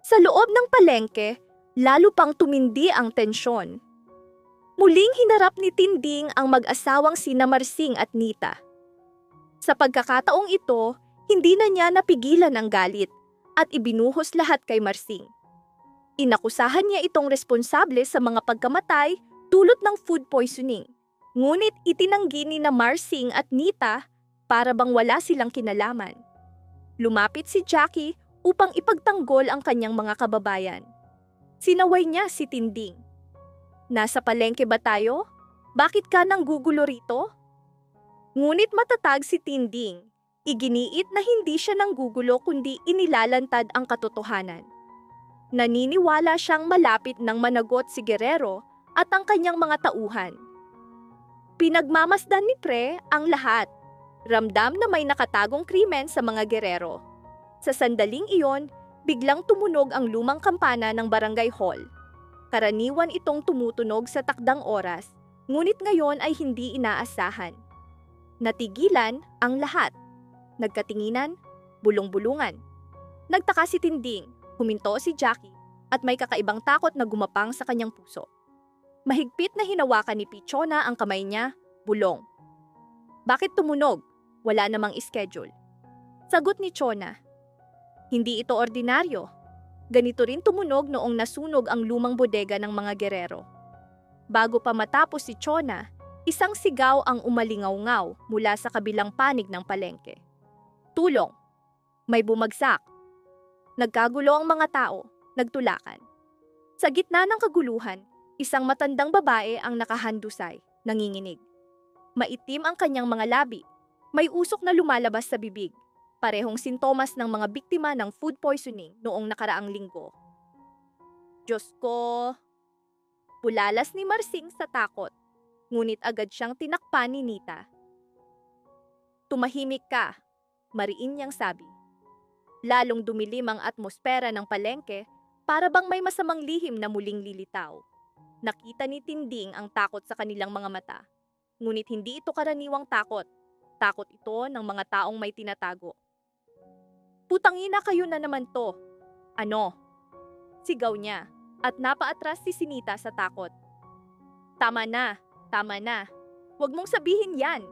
Sa loob ng palengke, lalo pang tumindi ang tensyon. Muling hinarap ni Tinding ang mag-asawang sina Marsing at Nita. Sa pagkakataong ito, hindi na niya napigilan ang galit at ibinuhos lahat kay Marsing. Inakusahan niya itong responsable sa mga pagkamatay dulot ng food poisoning. Ngunit itinanggi ni na Marsing at Nita para bang wala silang kinalaman. Lumapit si Jackie upang ipagtanggol ang kanyang mga kababayan. Sinaway niya si Tinding. Nasa palengke ba tayo? Bakit ka nanggugulo rito? Ngunit matatag si Tinding. Iginiit na hindi siya nanggugulo kundi inilalantad ang katotohanan. Naniniwala siyang malapit ng managot si Guerrero at ang kanyang mga tauhan. Pinagmamasdan ni Pre ang lahat. Ramdam na may nakatagong krimen sa mga Guerrero. Sa sandaling iyon, biglang tumunog ang lumang kampana ng barangay hall. Karaniwan itong tumutunog sa takdang oras, ngunit ngayon ay hindi inaasahan. Natigilan ang lahat. Nagkatinginan, bulong-bulungan. Nagtaka si Tinding, huminto si Jackie, at may kakaibang takot na gumapang sa kanyang puso. Mahigpit na hinawakan ni Pichona ang kamay niya, bulong. Bakit tumunog? Wala namang schedule. Sagot ni Chona. Hindi ito ordinaryo. Ganito rin tumunog noong nasunog ang lumang bodega ng mga Guerrero. Bago pa matapos si Chona, isang sigaw ang umalingaw-ngaw mula sa kabilang panig ng palengke. Tulong! May bumagsak! Nagkagulo ang mga tao, nagtulakan. Sa gitna ng kaguluhan, isang matandang babae ang nakahandusay, nanginginig. Maitim ang kanyang mga labi, may usok na lumalabas sa bibig. Parehong sintomas ng mga biktima ng food poisoning noong nakaraang linggo. Diyos ko! Bulalas ni Marsing sa takot, ngunit agad siyang tinakpan ni Nita. Tumahimik ka, mariin niyang sabi. Lalong dumilim ang atmosfera ng palengke para bang may masamang lihim na muling lilitaw. Nakita ni Tinding ang takot sa kanilang mga mata, ngunit hindi ito karaniwang takot. Takot ito ng mga taong may tinatago. Putangina kayo na naman to. Ano? Sigaw niya at napaatras si Sinita sa takot. Tama na, tama na. Huwag mong sabihin yan.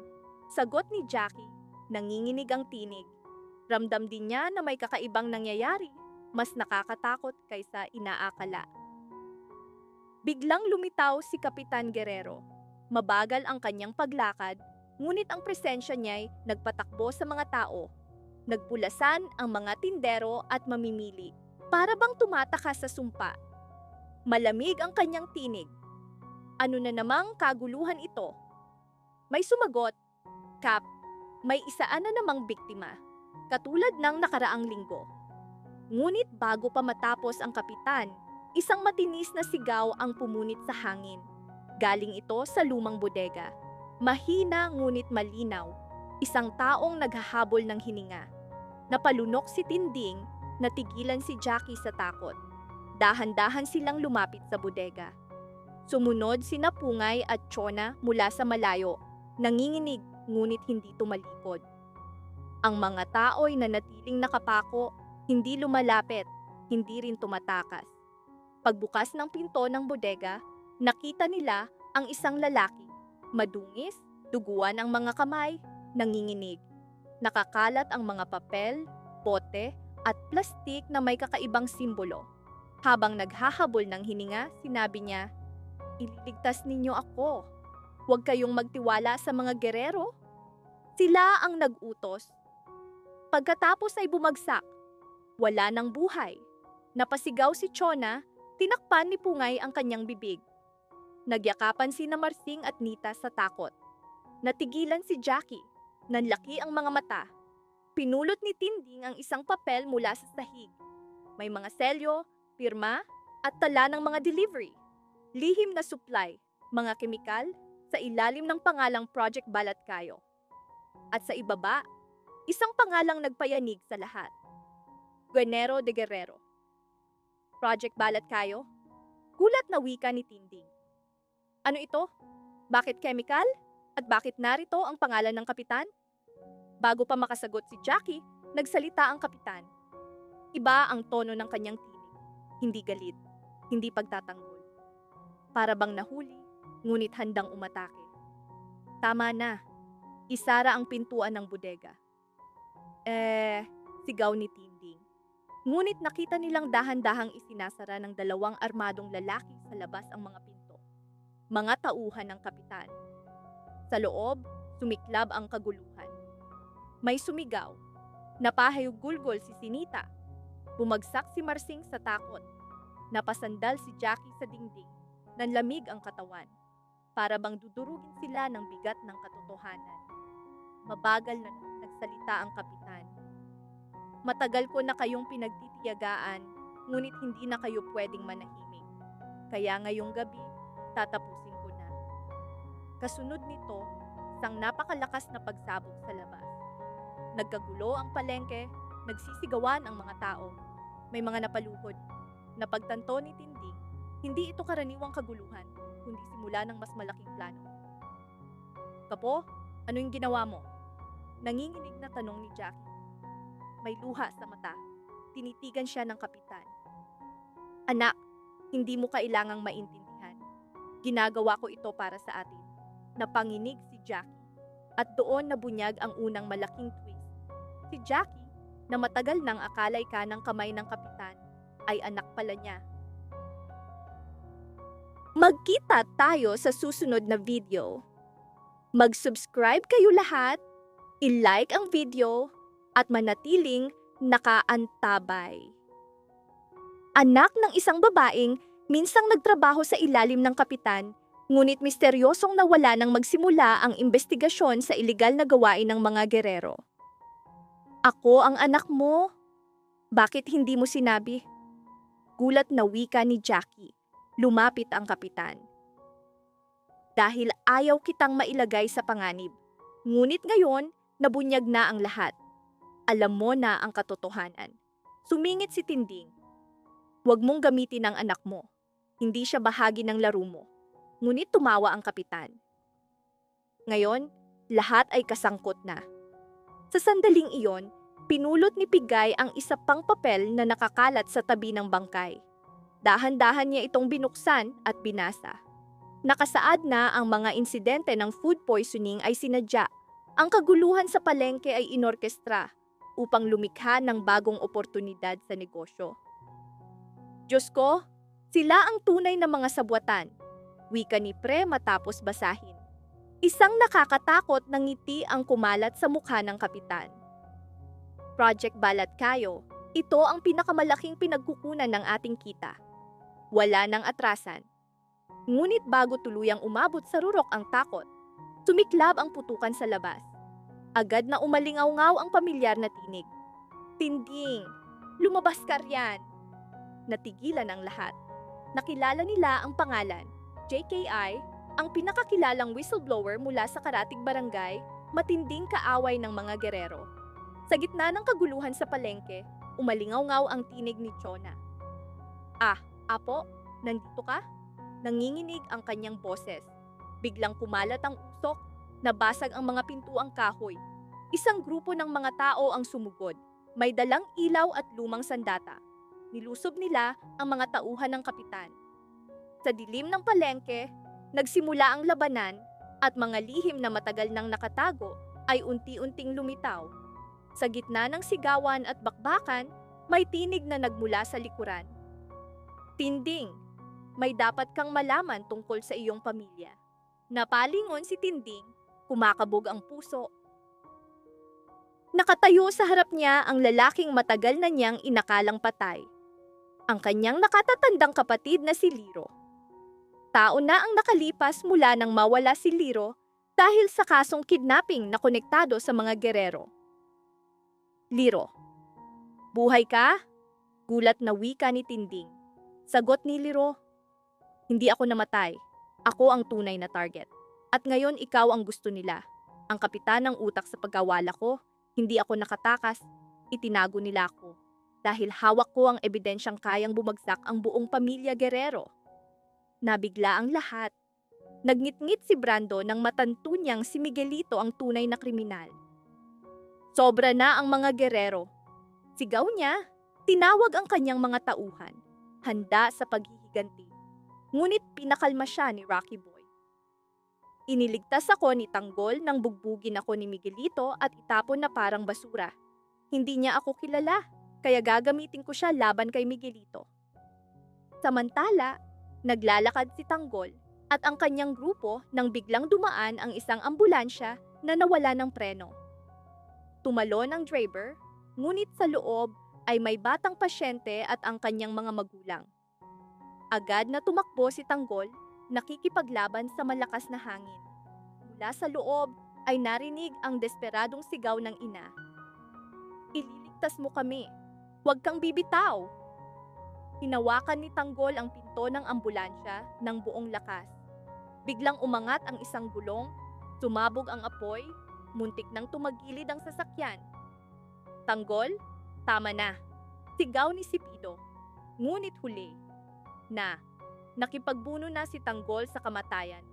Sagot ni Jackie, nanginginig ang tinig. Ramdam din niya na may kakaibang nangyayari, mas nakakatakot kaysa inaakala. Biglang lumitaw si Kapitan Guerrero. Mabagal ang kanyang paglakad, ngunit ang presensya niya'y nagpatakbo sa mga tao. Nagpulasan ang mga tindero at mamimili, para bang tumataka sa sumpa. Malamig ang kanyang tinig. Ano na namang kaguluhan ito? May sumagot, Kap, may isaan na namang biktima, katulad ng nakaraang linggo. Ngunit bago pa matapos ang kapitan, isang matinis na sigaw ang pumunit sa hangin. Galing ito sa lumang bodega. Mahina ngunit malinaw. Isang taong naghahabol ng hininga. Napalunok si Tinding, natigilan si Jackie sa takot. Dahan-dahan silang lumapit sa bodega. Sumunod si Napungay at Chona mula sa malayo, nanginginig ngunit hindi tumalikod. Ang mga tao'y nanatiling nakapako, hindi lumalapit, hindi rin tumatakas. Pagbukas ng pinto ng bodega, nakita nila ang isang lalaki, madungis, duguan ang mga kamay, nanginginig. Nakakalat ang mga papel, bote, at plastik na may kakaibang simbolo. Habang naghahabol ng hininga, sinabi niya, "Ililigtas ninyo ako. Huwag kayong magtiwala sa mga Guerrero. Sila ang nag-utos." Pagkatapos ay bumagsak. Wala ng buhay. Napasigaw si Chona, tinakpan ni Pungay ang kanyang bibig. Nagyakapan sina Marsing at Nita sa takot. Natigilan si Jackie. Nanlaki ang mga mata. Pinulot ni Tinding ang isang papel mula sa sahig. May mga selyo, pirma, at tala ng mga delivery. Lihim na supply, mga kemikal, sa ilalim ng pangalang Project Balatkayo. At sa ibaba, isang pangalang nagpayanig sa lahat. Guerrero de Guerrero. Project Balatkayo? Gulat na wika ni Tinding. Ano ito? Bakit chemical? At bakit narito ang pangalan ng kapitan? Bago pa makasagot si Jackie, nagsalita ang kapitan. Iba ang tono ng kanyang tinig. Hindi galit, hindi pagtatanggol. Para bang nahuli, ngunit handang umatake. Tama na, isara ang pintuan ng bodega. Sigaw ni Tinding. Ngunit nakita nilang dahan-dahang isinasara ng 2 armadong lalaki sa labas ang mga pinto. Mga tauhan ng kapitan. Sa loob, sumiklab ang kaguluhan. May sumigaw. Napahayug-gulgol si Sinita. Bumagsak si Marsing sa takot. Napasandal si Jackie sa dingding. Nanlamig ang katawan. Para bang dudurugin sila ng bigat ng katotohanan. Mabagal na nagsalita ang kapitan. Matagal ko na kayong pinagtitiyagaan, ngunit hindi na kayo pwedeng manahimik. Kaya ngayong gabi, tatapusin ko na. Kasunod nito, isang napakalakas na pagsabog sa labas. Nagkagulo ang palengke, nagsisigawan ang mga tao. May mga napaluhod. Napagtanto ni Tinding, hindi ito karaniwang kaguluhan, kundi simula ng mas malaking plano. Kapo, ano yung ginawa mo? Nanginginig na tanong ni Jackie. May luha sa mata. Tinitigan siya ng kapitan. Anak, hindi mo kailangang maintindihan. Ginagawa ko ito para sa atin. Napanginig si Jackie. At doon nabunyag ang unang malaking twist. Si Jackie, na matagal nang akalay ka ng kamay ng kapitan, ay anak pala niya. Magkita tayo sa susunod na video. Mag-subscribe kayo lahat, i-like ang video, at manatiling nakaantabay. Anak ng isang babaeng minsang nagtrabaho sa ilalim ng kapitan, ngunit misteryosong nawala nang magsimula ang investigasyon sa ilegal na gawain ng mga gerero. Ako ang anak mo? Bakit hindi mo sinabi? Gulat na wika ni Jackie. Lumapit ang kapitan. Dahil ayaw kitang mailagay sa panganib. Ngunit ngayon, nabunyag na ang lahat. Alam mo na ang katotohanan. Sumingit si Tinding. Huwag mong gamitin ang anak mo. Hindi siya bahagi ng laro mo. Ngunit tumawa ang kapitan. Ngayon, lahat ay kasangkot na. Sa sandaling iyon, pinulot ni Pigay ang isa pang papel na nakakalat sa tabi ng bangkay. Dahan-dahan niya itong binuksan at binasa. Nakasaad na ang mga insidente ng food poisoning ay sinadya. Ang kaguluhan sa palengke ay inorkestra upang lumikha ng bagong oportunidad sa negosyo. Diyos ko, sila ang tunay na mga sabwatan, wika ni Pre matapos basahin. Isang nakakatakot na ngiti ang kumalat sa mukha ng kapitan. Project Balat Kayo, ito ang pinakamalaking pinagkukunan ng ating kita. Wala nang atrasan. Ngunit bago tuluyang umabot sa rurok ang takot, sumiklab ang putukan sa labas. Agad na umalingaw-ngaw ang pamilyar na tinig. Tinding, lumabas ka riyan. Natigilan ang lahat. Nakilala nila ang pangalan, JKI, ang pinakakilalang whistleblower mula sa Karatig Barangay, matinding kaaway ng mga gerero. Sa gitna ng kaguluhan sa palengke, umalingaw-ngaw ang tinig ni Chona. Apo, nandito ka? Nanginginig ang kanyang boses. Biglang kumalat ang usok, nabasag ang mga pintuang kahoy. Isang grupo ng mga tao ang sumugod. May dalang ilaw at lumang sandata. Nilusob nila ang mga tauhan ng kapitan. Sa dilim ng palengke, nagsimula ang labanan at mga lihim na matagal nang nakatago ay unti-unting lumitaw. Sa gitna ng sigawan at bakbakan, may tinig na nagmula sa likuran. Tinding, may dapat kang malaman tungkol sa iyong pamilya. Napalingon si Tinding, kumakabog ang puso. Nakatayo sa harap niya ang lalaking matagal na niyang inakalang patay. Ang kanyang nakatatandang kapatid na si Liro. Taon na ang nakalipas mula nang mawala si Liro dahil sa kasong kidnapping na konektado sa mga gerero. Liro, buhay ka? Gulat na wika ni Tinding. Sagot ni Liro, hindi ako namatay. Ako ang tunay na target. At ngayon ikaw ang gusto nila. Ang kapitan ng utak sa pagkawala ko, hindi ako nakatakas, itinago nila ako. Dahil hawak ko ang ebidensyang kayang bumagsak ang buong pamilya Guerrero. Nabigla ang lahat. Nagngit-ngit si Brando nang matanto niyang si Miguelito ang tunay na kriminal. Sobra na ang mga Guerrero. Sigaw niya, tinawag ang kanyang mga tauhan. handa sa paghihiganti. Ngunit pinakalma siya ni Rocky Boy. Iniligtas ako ni Tanggol nang bugbugin ako ni Miguelito at itapon na parang basura. Hindi niya ako kilala, kaya gagamitin ko siya laban kay Miguelito. Samantala, naglalakad si Tanggol at ang kanyang grupo nang biglang dumaan ang isang ambulansya na nawala ng preno. Tumalon ang driver, ngunit sa loob ay may batang pasyente at ang kanyang mga magulang. Agad na tumakbo si Tanggol, nakikipaglaban sa malakas na hangin. Mula sa loob ay narinig ang desperadong sigaw ng ina. "Ililigtas mo kami! Huwag kang bibitaw!" Hinawakan ni Tanggol ang pinto ng ambulansya ng buong lakas. Biglang umangat ang isang gulong, sumabog ang apoy, muntik nang tumagilid ang sasakyan. "Tanggol, tama na!" Sigaw ni Sipido. Ngunit huli na nakipagbuno na si Tanggol sa kamatayan,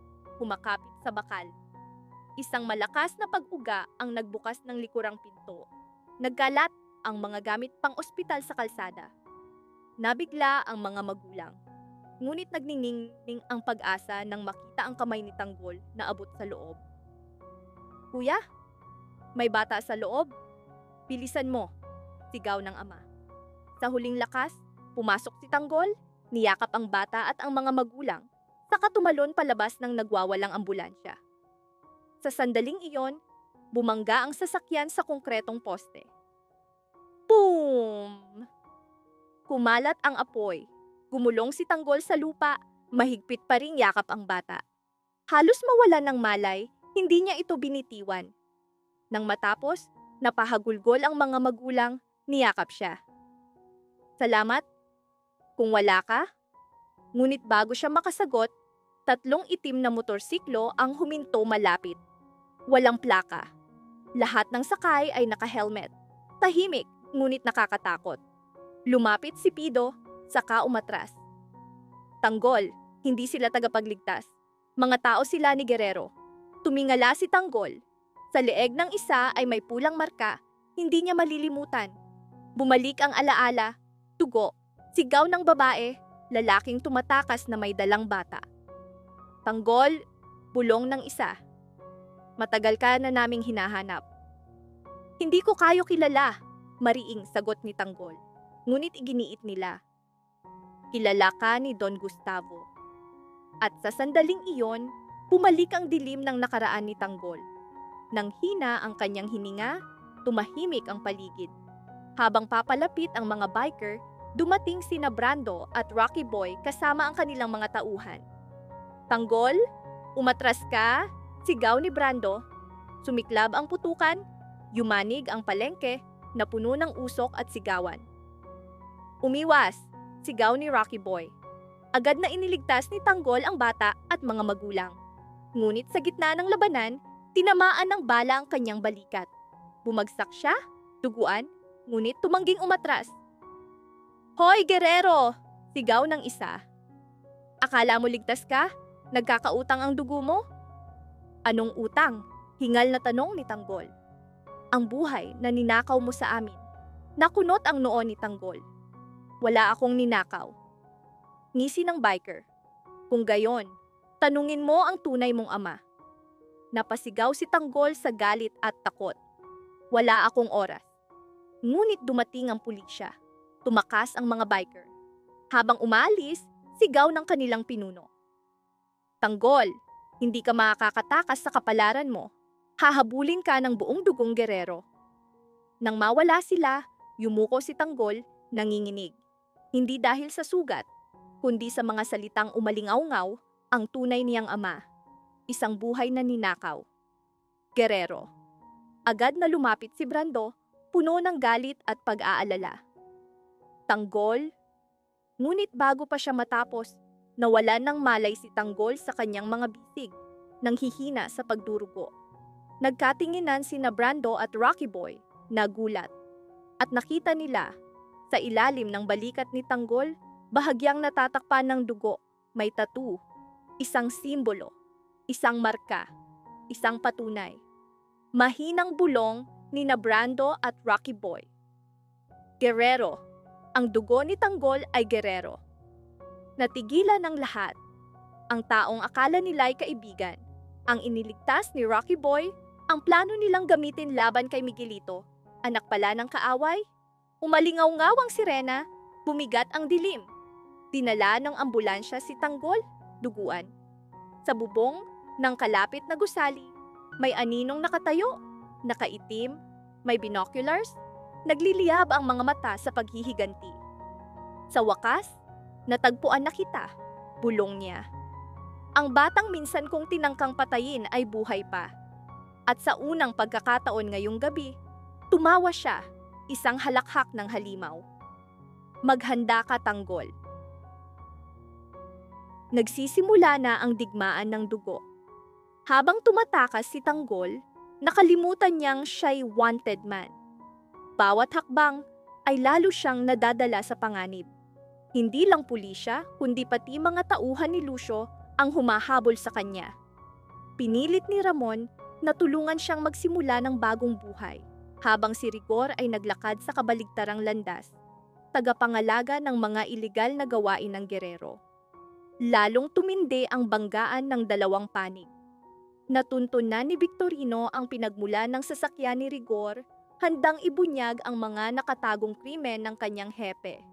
humakapit sa bakal. Isang malakas na pag-uga ang nagbukas ng likurang pinto. Nagkalat ang mga gamit pang ospital sa kalsada. Nabigla ang mga magulang. Ngunit nagniningning ang pag-asa nang makita ang kamay ni Tanggol na abot sa loob. "Kuya, may bata sa loob. Bilisan mo!" Sigaw ng ama. Sa huling lakas, pumasok si Tanggol, niyakap ang bata at ang mga magulang, saka tumalon palabas ng nagwawalang ambulansya. Sa sandaling iyon, bumangga ang sasakyan sa konkretong poste. Boom! Kumalat ang apoy. Gumulong si Tanggol sa lupa, mahigpit pa ring yakap ang bata. Halos mawalan ng malay, hindi niya ito binitiwan. Nang matapos, napahagulgol ang mga magulang, niyakap siya. "Salamat kung wala ka." Ngunit bago siya makasagot, 3 itim na motorsiklo ang huminto malapit. Walang plaka. Lahat ng sakay ay naka-helmet. Tahimik, ngunit nakakatakot. Lumapit si Pido, saka umatras. "Tanggol, hindi sila tagapagligtas. Mga tao sila ni Guerrero." Tumingala si Tanggol. Sa leeg ng isa ay may pulang marka, hindi niya malilimutan. Bumalik ang alaala, tugo, sigaw ng babae, lalaking tumatakas na may dalang bata. "Tanggol," bulong ng isa. "Matagal ka na naming hinahanap." "Hindi ko kayo kilala," mariing sagot ni Tanggol. Ngunit iginiit nila. "Kilala ka ni Don Gustavo." At sa sandaling iyon, bumalik ang dilim ng nakaraan ni Tanggol. Nang hina ang kanyang hininga, tumahimik ang paligid. Habang papalapit ang mga biker, dumating sina Brando at Rocky Boy kasama ang kanilang mga tauhan. "Tanggol, umatras ka!" Sigaw ni Brando. Sumiklab ang putukan, yumanig ang palengke na puno ng usok at sigawan. "Umiwas!" Sigaw ni Rocky Boy. Agad na iniligtas ni Tanggol ang bata at mga magulang. Ngunit sa gitna ng labanan, tinamaan ng bala ang kanyang balikat. Bumagsak siya, duguan, ngunit tumangging umatras. "Hoy, Guerrero!" Sigaw ng isa. "Akala mo ligtas ka? Nagkakautang ang dugo mo?" "Anong utang?" Hingal na tanong ni Tanggol. "Ang buhay na ninakaw mo sa amin." Nakunot ang noo ni Tanggol. "Wala akong ninakaw." Ngisi ng biker. "Kung gayon, tanungin mo ang tunay mong ama." Napasigaw si Tanggol sa galit at takot. "Wala akong oras." Ngunit dumating ang pulisya. Tumakas ang mga biker. Habang umaalis, sigaw ng kanilang pinuno. "Tanggol, hindi ka makakatakas sa kapalaran mo. Hahabulin ka ng buong dugong Guerrero." Nang mawala sila, yumuko si Tanggol, nanginginig. Hindi dahil sa sugat, kundi sa mga salitang umalingaw-ngaw ang tunay niyang ama. Isang buhay na ninakaw. Guerrero. Agad na lumapit si Brando, puno ng galit at pag-aalala. "Tanggol?" Ngunit bago pa siya matapos, nawalan ng malay si Tanggol sa kanyang mga bisig, nanghihina sa pagdurugo. Nagkatinginan sina Brando at Rocky Boy, nagulat. At nakita nila, sa ilalim ng balikat ni Tanggol, bahagyang natatakpan ng dugo, may tattoo, isang simbolo, isang marka, isang patunay. Mahinang bulong ni Brando at Rocky Boy. Guerrero. Ang dugo ni Tanggol ay Guerrero. Natigilan ng lahat. Ang taong akala nila'y kaibigan. Ang iniligtas ni Rocky Boy, ang plano nilang gamitin laban kay Miguelito, anak pala ng kaaway. Umalingaw-ngaw ang sirena, bumigat ang dilim. Dinala ng ambulansya si Tanggol, duguan. Sa bubong ng kalapit na gusali, may aninong nakatayo, nakaitim, may binoculars, nagliliyab ang mga mata sa paghihiganti. Sa wakas, natagpuan na kita, bulong niya. Ang batang minsan kong tinangkang patayin ay buhay pa. At sa unang pagkakataon ngayong gabi, tumawa siya, isang halakhak ng halimaw. Maghanda ka, Tanggol. Nagsisimula na ang digmaan ng dugo. Habang tumatakas si Tanggol, nakalimutan niyang siya'y wanted man. Bawat hakbang ay lalo siyang nadadala sa panganib. Hindi lang pulisya, kundi pati mga tauhan ni Lucio ang humahabol sa kanya. Pinilit ni Ramon na tulungan siyang magsimula ng bagong buhay, habang si Rigor ay naglakad sa kabaligtarang landas, tagapangalaga ng mga iligal na gawain ng Guerrero. Lalong tumindi ang banggaan ng dalawang panig. Natuntun na ni Victorino ang pinagmula ng sasakyan ni Rigor, handang ibunyag ang mga nakatagong krimen ng kanyang hepe.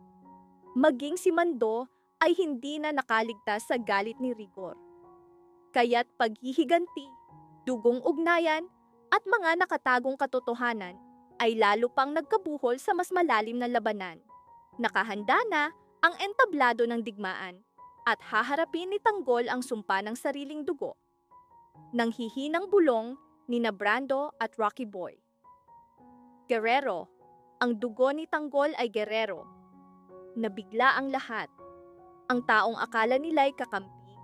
Maging si Mando ay hindi na nakaligtas sa galit ni Rigor. Kaya't paghihiganti, dugong ugnayan, at mga nakatagong katotohanan ay lalo pang nagkabuhol sa mas malalim na labanan. Nakahanda na ang entablado ng digmaan at haharapin ni Tanggol ang sumpa ng sariling dugo. Nang hihinang bulong ni Brando at Rocky Boy. Guerrero, ang dugo ni Tanggol ay Guerrero. Nabigla ang lahat. Ang taong akala nila'y kakampi,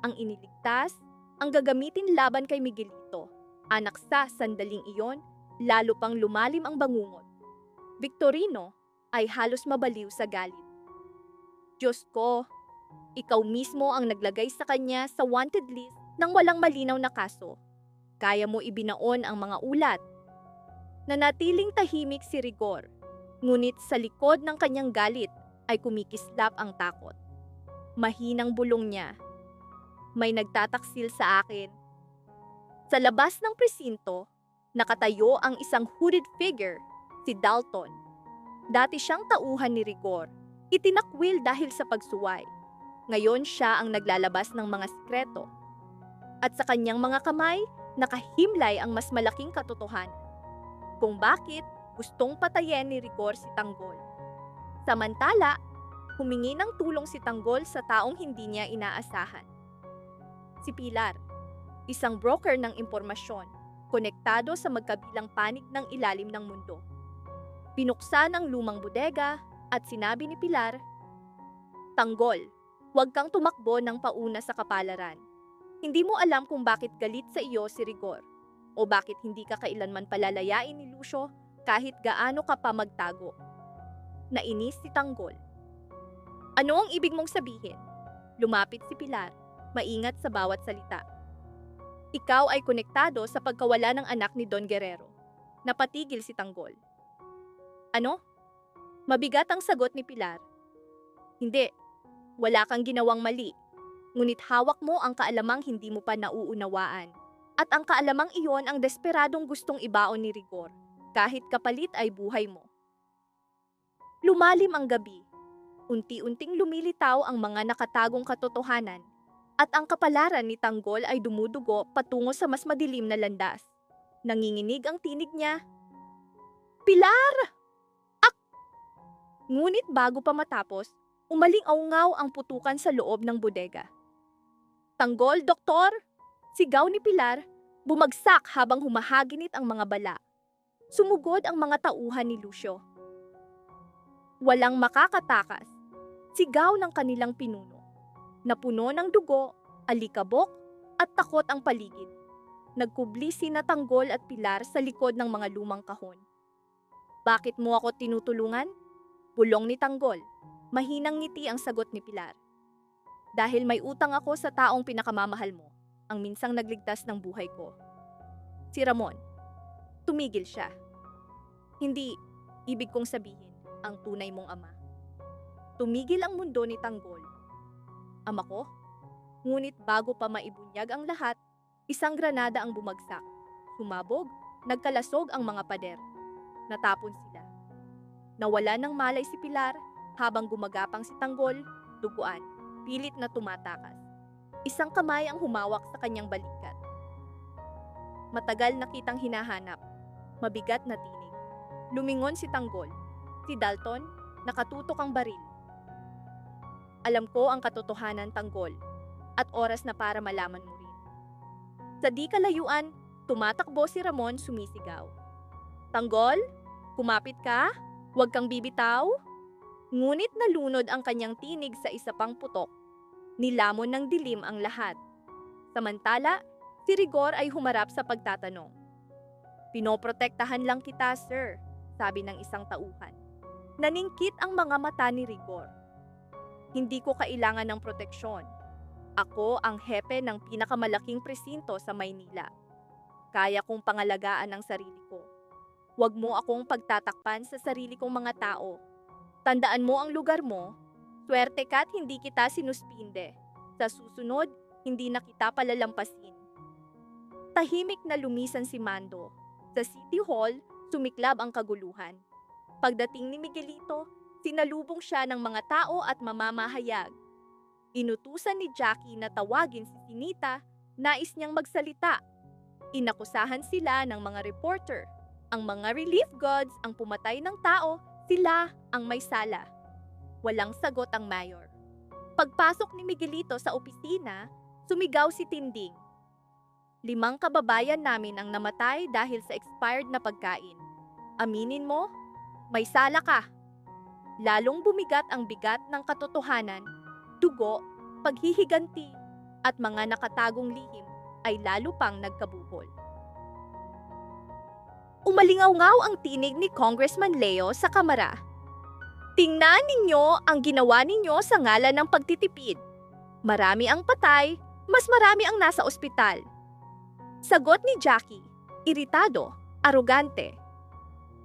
ang iniligtas, ang gagamitin laban kay Miguelito. Anak sa sandaling iyon, lalo pang lumalim ang bangungot. Victorino ay halos mabaliw sa galit. Diyos ko, ikaw mismo ang naglagay sa kanya sa wanted list ng walang malinaw na kaso. Kaya mo ibinaon ang mga ulat. Nanatiling tahimik si Rigor, ngunit sa likod ng kanyang galit ay kumikislap ang takot. Mahinang bulong niya. May nagtataksil sa akin. Sa labas ng presinto, nakatayo ang isang hooded figure, si Dalton. Dati siyang tauhan ni Rigor, itinakwil dahil sa pagsuway. Ngayon siya ang naglalabas ng mga sikreto. At sa kanyang mga kamay, nakahimlay ang mas malaking katotohanan. Kung bakit gustong patayin ni Rigor si Tanggol. Samantala, humingi ng tulong si Tanggol sa taong hindi niya inaasahan. Si Pilar, isang broker ng impormasyon, konektado sa magkabilang panig ng ilalim ng mundo. Binuksan ang lumang bodega at sinabi ni Pilar, Tanggol, huwag kang tumakbo ng pauna sa kapalaran. Hindi mo alam kung bakit galit sa iyo si Rigor o bakit hindi ka kailanman palalayain ni Lucio kahit gaano ka pa magtago. Nainis si Tanggol. Ano ang ibig mong sabihin? Lumapit si Pilar, maingat sa bawat salita. Ikaw ay konektado sa pagkawala ng anak ni Don Guerrero. Napatigil si Tanggol. Ano? Mabigat ang sagot ni Pilar. Hindi, wala kang ginawang mali. Ngunit hawak mo ang kaalamang hindi mo pa nauunawaan. At ang kaalamang iyon ang desperadong gustong ibaon ni Rigor, kahit kapalit ay buhay mo. Lumalim ang gabi. Unti-unting lumilitaw ang mga nakatagong katotohanan at ang kapalaran ni Tanggol ay dumudugo patungo sa mas madilim na landas. Nanginginig ang tinig niya. Pilar! Ak! Ngunit bago pa matapos, umaling-aungaw ang putukan sa loob ng bodega. Tanggol, doktor! Sigaw ni Pilar, bumagsak habang humahaginit ang mga bala. Sumugod ang mga tauhan ni Lucio. Walang makakatakas. Sigaw ng kanilang pinuno. Napuno ng dugo, alikabok, at takot ang paligid. Nagkubli sina Tanggol at Pilar sa likod ng mga lumang kahon. Bakit mo ako tinutulungan? Bulong ni Tanggol. Mahinang ngiti ang sagot ni Pilar. Dahil may utang ako sa taong pinakamamahal mo, ang minsang nagligtas ng buhay ko. Si Ramon. Tumigil siya. Hindi, ibig kong sabihin, ang tunay mong ama. Tumigil ang mundo ni Tanggol. Ama ko? Ngunit bago pa maibunyag ang lahat, isang granada ang bumagsak. Sumabog, nagkalasog ang mga pader. Natapon sila. Nawala ng malay si Pilar habang gumagapang si Tanggol, duguan, pilit na tumatakas. Isang kamay ang humawak sa kanyang balikat. Matagal na kitang hinahanap. Mabigat na tinig. Lumingon si Tanggol. Si Dalton, nakatutok ang baril. Alam ko ang katotohanan, Tanggol, at oras na para malaman mo rin. Sa di kalayuan, tumatakbo si Ramon sumisigaw. Tanggol, kumapit ka? Huwag kang bibitaw? Ngunit nalunod ang kanyang tinig sa isa pang putok. Nilamon ng dilim ang lahat. Samantala, si Rigor ay humarap sa pagtatanong. Pinoprotektahan lang kita, sir, sabi ng isang tauhan. Naningkit ang mga mata ni Rigor. Hindi ko kailangan ng proteksyon. Ako ang hepe ng pinakamalaking presinto sa Maynila. Kaya kong pangalagaan ang sarili ko. Huwag mo akong pagtatakpan sa sarili kong mga tao. Tandaan mo ang lugar mo. Swerte ka't hindi kita sinuspinde. Sa susunod, hindi na kita palalampasin. Tahimik na lumisan si Mando. Sa City Hall, sumiklab ang kaguluhan. Pagdating ni Miguelito, sinalubong siya ng mga tao at mamamahayag. Inutusan ni Jackie na tawagin si Sinita, nais niyang magsalita. Inakusahan sila ng mga reporter. Ang mga relief goods ang pumatay ng tao, sila ang may sala. Walang sagot ang mayor. Pagpasok ni Miguelito sa opisina, sumigaw si Tinding. 5 kababayan namin ang namatay dahil sa expired na pagkain. Aminin mo, may sala ka. Lalong bumigat ang bigat ng katotohanan, dugo, paghihiganti, at mga nakatagong lihim ay lalo pang nagkabuhol. Umalingaw-ngaw ang tinig ni Congressman Leo sa kamara. Tingnan ninyo ang ginawa ninyo sa ngalan ng pagtitipid. Marami ang patay, mas marami ang nasa ospital. Sagot ni Jackie, iritado, arogante.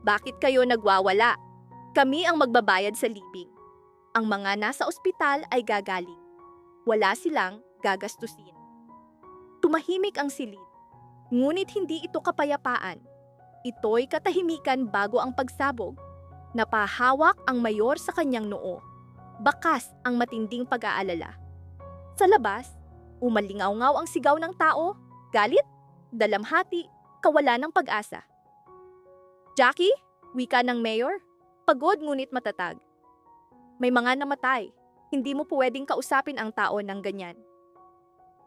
Bakit kayo nagwawala? Kami ang magbabayad sa libing. Ang mga nasa ospital ay gagaling. Wala silang gagastusin. Tumahimik ang silid. Ngunit hindi ito kapayapaan. Ito'y katahimikan bago ang pagsabog. Napahawak ang mayor sa kanyang noo. Bakas ang matinding pag-aalala. Sa labas, umalingaw-ngaw ang sigaw ng tao, galit, dalamhati, kawalan ng pag-asa. Jackie, wika ng mayor, pagod ngunit matatag. May mga namatay, hindi mo pwedeng kausapin ang tao ng ganyan.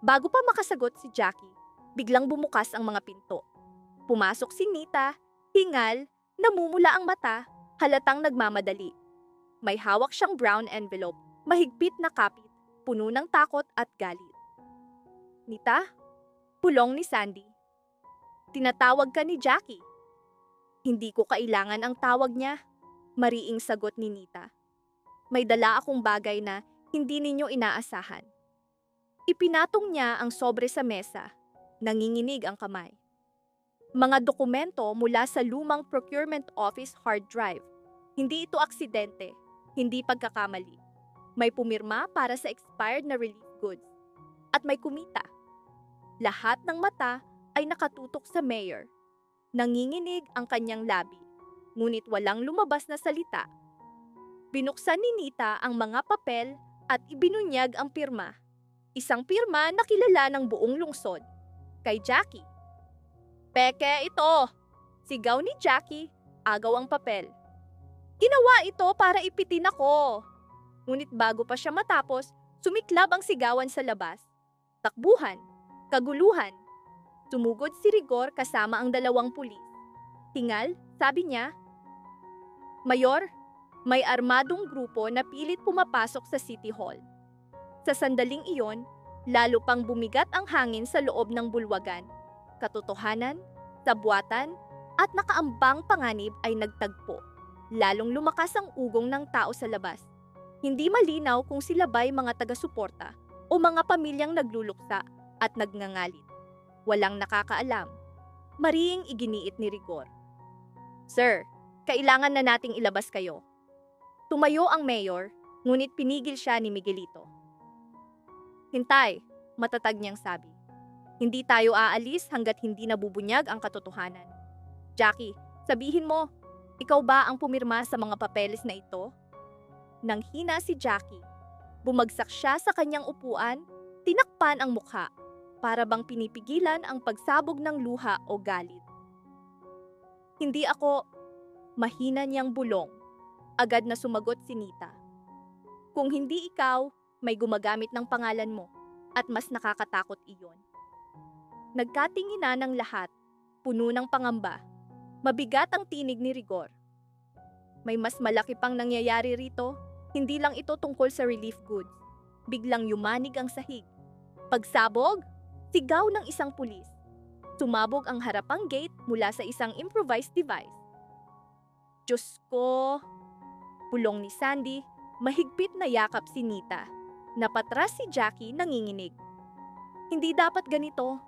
Bago pa makasagot si Jackie, biglang bumukas ang mga pinto. Pumasok si Nita, hingal, namumula ang mata, halatang nagmamadali. May hawak siyang brown envelope, mahigpit na kapit, puno ng takot at galit. Nita, pulong ni Sandy. Tinatawag ka ni Jackie. Hindi ko kailangan ang tawag niya, mariing sagot ni Nita. May dala akong bagay na hindi ninyo inaasahan. Ipinatong niya ang sobre sa mesa, nanginginig ang kamay. Mga dokumento mula sa lumang procurement office hard drive. Hindi ito aksidente, hindi pagkakamali. May pumirma para sa expired na relief goods. At may kumita. Lahat ng mata ay nakatutok sa mayor. Nanginginig ang kanyang labi, ngunit walang lumabas na salita. Binuksan ni Nita ang mga papel at ibinunyag ang pirma. Isang pirma na kilala ng buong lungsod. Kay Jackie. Peke ito! Sigaw ni Jackie, agaw ang papel. Ginawa ito para ipitin ako. Ngunit bago pa siya matapos, sumiklab ang sigawan sa labas. Takbuhan, kaguluhan. Sumugod si Rigor kasama ang 2 pulis. Tingal, sabi niya, Mayor, may armadong grupo na pilit pumapasok sa City Hall. Sa sandaling iyon, lalo pang bumigat ang hangin sa loob ng bulwagan. Katotohanan, sabwatan, at nakaambang panganib ay nagtagpo. Lalong lumakas ang ugong ng tao sa labas. Hindi malinaw kung sila ba'y mga taga-suporta o mga pamilyang nagluluksa at nagngangalit. Walang nakakaalam. Mariing iginiit ni Rigor. Sir, kailangan na nating ilabas kayo. Tumayo ang mayor, ngunit pinigil siya ni Miguelito. Hintay, matatag niyang sabi. Hindi tayo aalis hanggat hindi nabubunyag ang katotohanan. Jackie, sabihin mo, ikaw ba ang pumirma sa mga papeles na ito? Nang hina si Jackie, bumagsak siya sa kanyang upuan, tinakpan ang mukha, para bang pinipigilan ang pagsabog ng luha o galit. Hindi ako, mahina niyang bulong. Agad na sumagot si Nita. Kung hindi ikaw, may gumagamit ng pangalan mo, at mas nakakatakot iyon. Nagkatinginan ng lahat, puno ng pangamba. Mabigat ang tinig ni Rigor. May mas malaki pang nangyayari rito, hindi lang ito tungkol sa relief goods. Biglang yumanig ang sahig. Pagsabog, sigaw ng isang pulis. Sumabog ang harapang gate mula sa isang improvised device. Diyos ko! Bulong ni Sandy, mahigpit na yakap si Nita. Napatras si Jackie nanginginig. Hindi dapat ganito.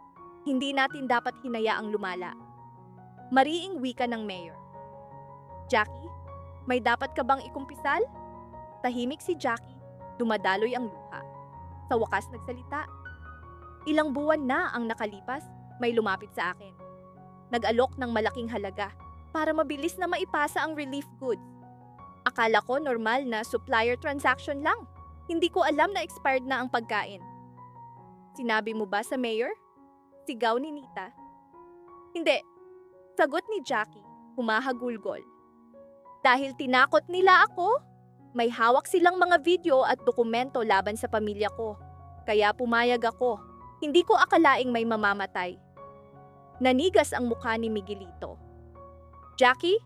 Hindi natin dapat hinayaang lumala. Mariing wika ng mayor. Jackie, may dapat ka bang ikumpisal? Tahimik si Jackie, dumadaloy ang luha. Sa wakas nagsalita. Ilang buwan na ang nakalipas, may lumapit sa akin. Nag-alok ng malaking halaga para mabilis na maipasa ang relief goods. Akala ko normal na supplier transaction lang. Hindi ko alam na expired na ang pagkain. Sinabi mo ba sa mayor? Sigaw ni Nita. Hindi. Sagot ni Jackie, humahagulgol. Dahil tinakot nila ako, may hawak silang mga video at dokumento laban sa pamilya ko. Kaya pumayag ako. Hindi ko akalaing may mamamatay. Nanigas ang mukha ni Miguelito. Jackie,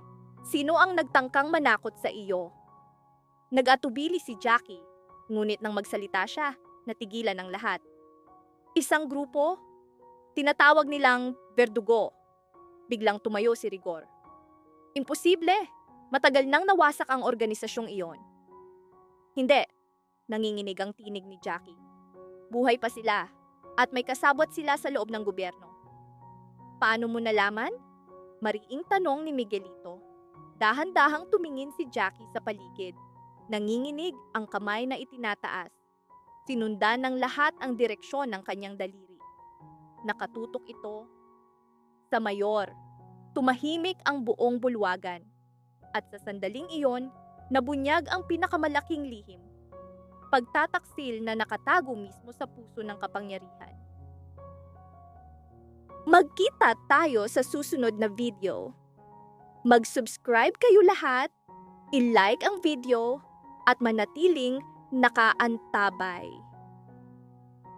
sino ang nagtangkang manakot sa iyo? Nag-atubili si Jackie, ngunit nang magsalita siya, natigilan ang lahat. Isang grupo, tinatawag nilang Verdugo. Biglang tumayo si Rigor. Imposible! Matagal nang nawasak ang organisasyong iyon. Hindi, nanginginig ang tinig ni Jackie. Buhay pa sila, at may kasabwat sila sa loob ng gobyerno. Paano mo nalaman? Mariing tanong ni Miguelito. Dahan-dahang tumingin si Jackie sa paligid. Nanginginig ang kamay na itinataas. Sinundan ng lahat ang direksyon ng kanyang daliri. Nakatutok ito sa mayor. Tumahimik ang buong bulwagan. At sa sandaling iyon, nabunyag ang pinakamalaking lihim. Pagtataksil na nakatago mismo sa puso ng kapangyarihan. Magkita tayo sa susunod na video. Mag-subscribe kayo lahat, i-like ang video, at manatiling nakaantabay.